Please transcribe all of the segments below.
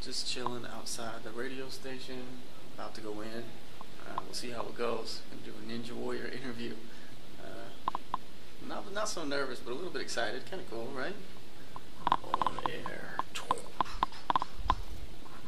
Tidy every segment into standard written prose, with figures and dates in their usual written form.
Just chilling outside the radio station, about to go in. We'll see how it goes. Gonna do a Ninja Warrior interview. Not so nervous, but a little bit excited. Kind of cool, right? On air.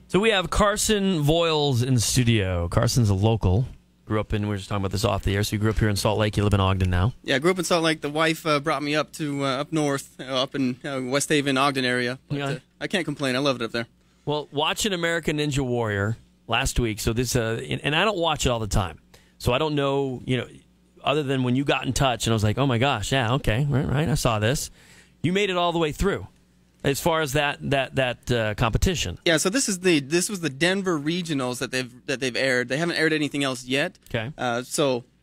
So we have Karson Voiles in the studio. Carson's a local. Grew up in, we were just talking about this off the air, so you grew up here in Salt Lake. You live in Ogden now. Yeah, I grew up in Salt Lake. The wife brought me up to up north, up in West Haven, Ogden area. But, I can't complain. I love it up there. Well, watching American Ninja Warrior last week, so this, and I don't watch it all the time, so I don't know, other than when you got in touch, and I was like, oh my gosh, yeah, okay, right, I saw this. You made it all the way through, as far as that competition. Yeah, so this was the Denver regionals that they've aired. They haven't aired anything else yet. Okay.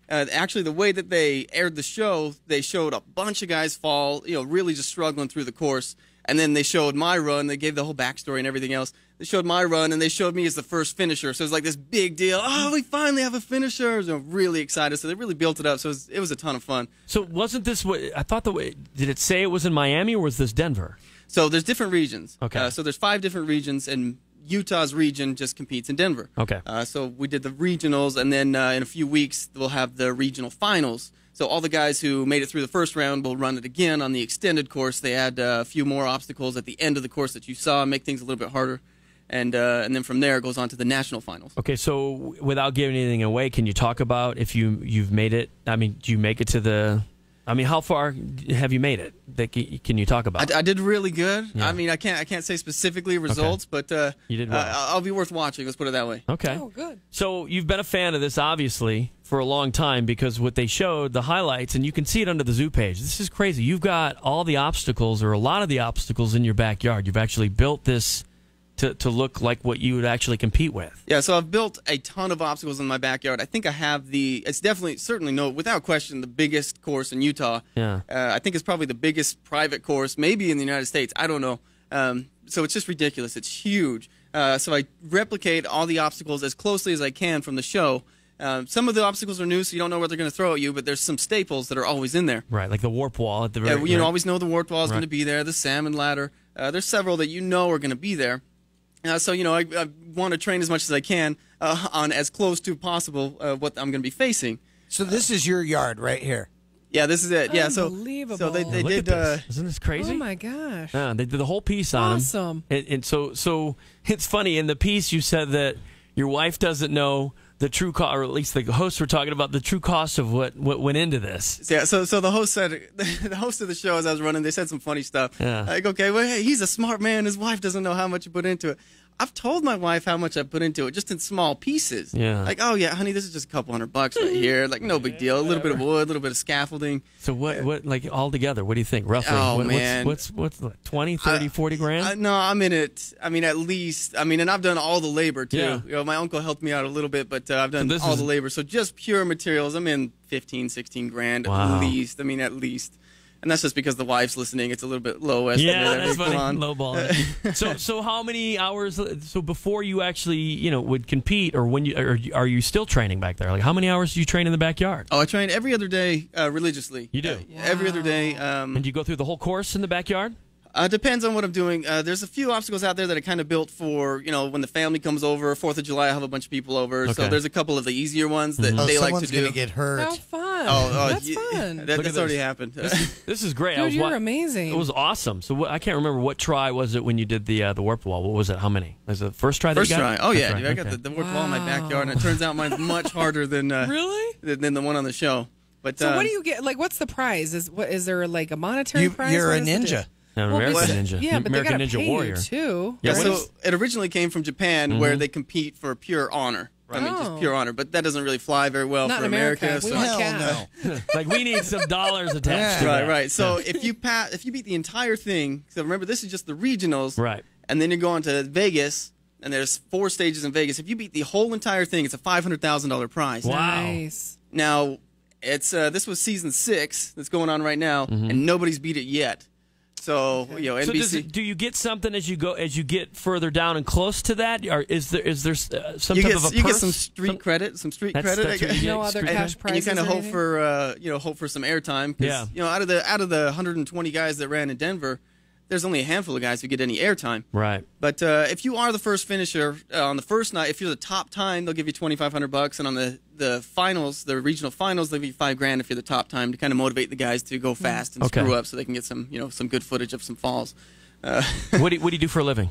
Actually, the way that they aired the show, they showed a bunch of guys fall, really just struggling through the course. And then they showed my run. They gave the whole backstory and everything else. They showed my run, and they showed me as the first finisher. So it was like this big deal. Oh, we finally have a finisher. So I'm really excited. So they really built it up. So it was a ton of fun. So wasn't this what I thought? Did it say it was in Miami, or was this Denver? So there's different regions. Okay. So there's 5 different regions, and Utah's region just competes in Denver. Okay. So we did the regionals, and then in a few weeks we'll have the regional finals. So all the guys who made it through the first round will run it again on the extended course. They add a few more obstacles at the end of the course that you saw, make things a little bit harder. And then from there it goes on to the national finals. Okay, so without giving anything away, can you talk about if you've made it? I mean, do you make it to the... I mean, how far have you made it? Can you talk about? I did really good. Yeah. I mean, I can't say specifically results, okay. but you did well. I'll be worth watching. Let's put it that way. Okay. Oh, good. So you've been a fan of this, obviously, for a long time, because what they showed, the highlights, and you can see it under the zoo page. This is crazy. You've got all the obstacles, or a lot of the obstacles, in your backyard. You've actually built this to look like what you would actually compete with. Yeah, so I've built a ton of obstacles in my backyard. I think I have without question, the biggest course in Utah. Yeah. I think it's probably the biggest private course, maybe in the United States. I don't know. So it's just ridiculous. It's huge. So I replicate all the obstacles as closely as I can from the show. Some of the obstacles are new, so you don't know what they're going to throw at you, but there's some staples that are always in there. Right, like the warp wall at the very... You always know the warp wall is right. going to be there, the salmon ladder. There's several that you know are going to be there. So, I want to train as much as I can on as close to possible what I'm going to be facing. So this is your yard right here. Yeah, this is it. Yeah, Unbelievable. So they Look did. at this. Isn't this crazy? Oh my gosh! Yeah, they did the whole piece on him. Awesome. And so it's funny, in the piece you said that your wife doesn't know the true cost, or at least the hosts were talking about the true cost of what went into this. Yeah, so the host said, the host of the show, as I was running, they said some funny stuff. Yeah. Like, okay, well, hey, he's a smart man. His wife doesn't know how much you put into it. I've told my wife how much I put into it, just in small pieces. Yeah. Like, oh yeah, honey, this is just a couple $100 right here. Like, no big deal. A little bit of wood, a little bit of scaffolding. So what like all together, what do you think roughly? Oh, man. What's 20, 30, 40 grand? No, I'm in it. I mean, at least. I mean, and I've done all the labor too. Yeah. My uncle helped me out a little bit, but I've done all the labor. So just pure materials, I'm in 15, 16 grand Wow. at least. I mean, at least. And that's just because the wife's listening. It's a little bit low estimate. Yeah, that's funny. Come on. Lowball. So how many hours? So before you actually would compete, or when are you still training back there? Like how many hours do you train in the backyard? Oh, I train every other day religiously. You do? Every other day. And do you go through the whole course in the backyard? Depends on what I'm doing. There's a few obstacles out there that I kind of built for, when the family comes over. 4th of July, I have a bunch of people over. Okay. So there's a couple of the easier ones that they like to do. Someone's going to get hurt. How fun! That's fun. That's already happened. This is great. Dude, you're amazing. It was awesome. So I can't remember what try was it when you did the warp wall. What was it? How many? Was it the first try? First try. Oh yeah, First dude, try. I got the warp wall in my backyard, and it turns out mine's much harder than Really? than the one on the show. But So what do you get? Like, what's the prize? Is there like a monetary prize? You're What a is it? ninja. An Well, American Ninja. Yeah, but American they gotta Ninja pay Warrior. you too. Yeah, right? so it originally came from Japan, where they compete for pure honor. I mean, just pure honor. But that doesn't really fly very well Not for in America. We so. want Hell cash. no. Like we need some dollars attached to that. Right. So if you beat the entire thing, so remember this is just the regionals, Right. And then you go on to Vegas, and there's 4 stages in Vegas. If you beat the whole entire thing, it's a $500,000 prize. Wow. Nice. Now, it's this was season 6 that's going on right now, and nobody's beat it yet. So So NBC. do you get something as you get further down and close to that, or is there some type of a purse? You get some street credit, That's credit. what you get, No other street cash credit? prizes. And you kind of or anything? hope for some airtime. Yeah. Out of the 120 guys that ran in Denver, there's only a handful of guys who get any airtime. Right. But if you are the first finisher on the first night, if you're the top time, they'll give you $2,500, and on the finals, the regional finals, they'll give you $5,000 if you're the top time to kind of motivate the guys to go fast and screw up, so they can get some some good footage of some falls. What do you do for a living?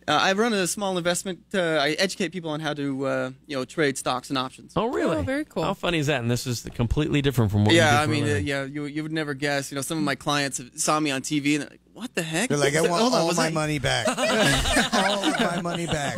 I run a small investment. I educate people on how to trade stocks and options. Oh, really? Oh, very cool. How funny is that? And this is completely different from what you do for a living. You would never guess. Some of my clients saw me on TV and they're like, "What the heck?" They're like, I want all my money back. All of my money back.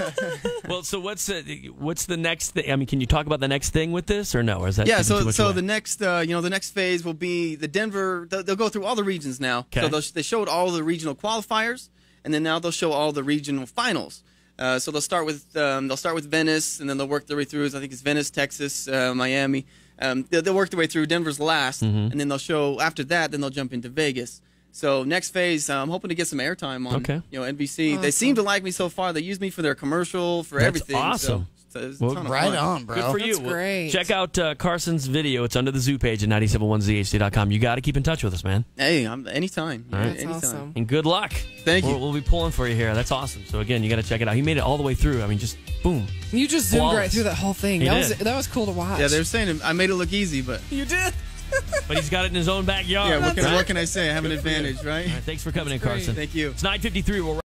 Well, so what's the next thing? I mean, can you talk about the next thing with this, or no? Or is that yeah? too much So away? the next phase will be the Denver. They'll go through all the regions now. Okay. So they showed all the regional qualifiers, and then now they'll show all the regional finals. So they'll start with Venice, and then they'll work their way through. I think it's Venice, Texas, Miami. They'll work their way through. Denver's last, and then they'll show after that. Then they'll jump into Vegas. So next phase, I'm hoping to get some airtime on NBC. Awesome. They seem to like me so far. They use me for their commercial, for That's everything. awesome. So it's a ton of Right fun. on, bro. Good for you. That's great. Check out Carson's video. It's under the Zoo page at 971zhd.com. You got to keep in touch with us, man. Hey, anytime. All right. That's Anytime. awesome. And good luck. Thank you. We'll be pulling for you here. That's awesome. So again, you got to check it out. He made it all the way through. I mean, just boom. You just zoomed Flawless. right through that whole thing. He That did. was cool to watch. Yeah, they were saying I made it look easy, but You did. But he's got it in his own backyard. yeah, Right? what can I say? I have an advantage, right? All right, thanks for coming in, That's great. Carson. Thank you. It's 9:53. We'll wrap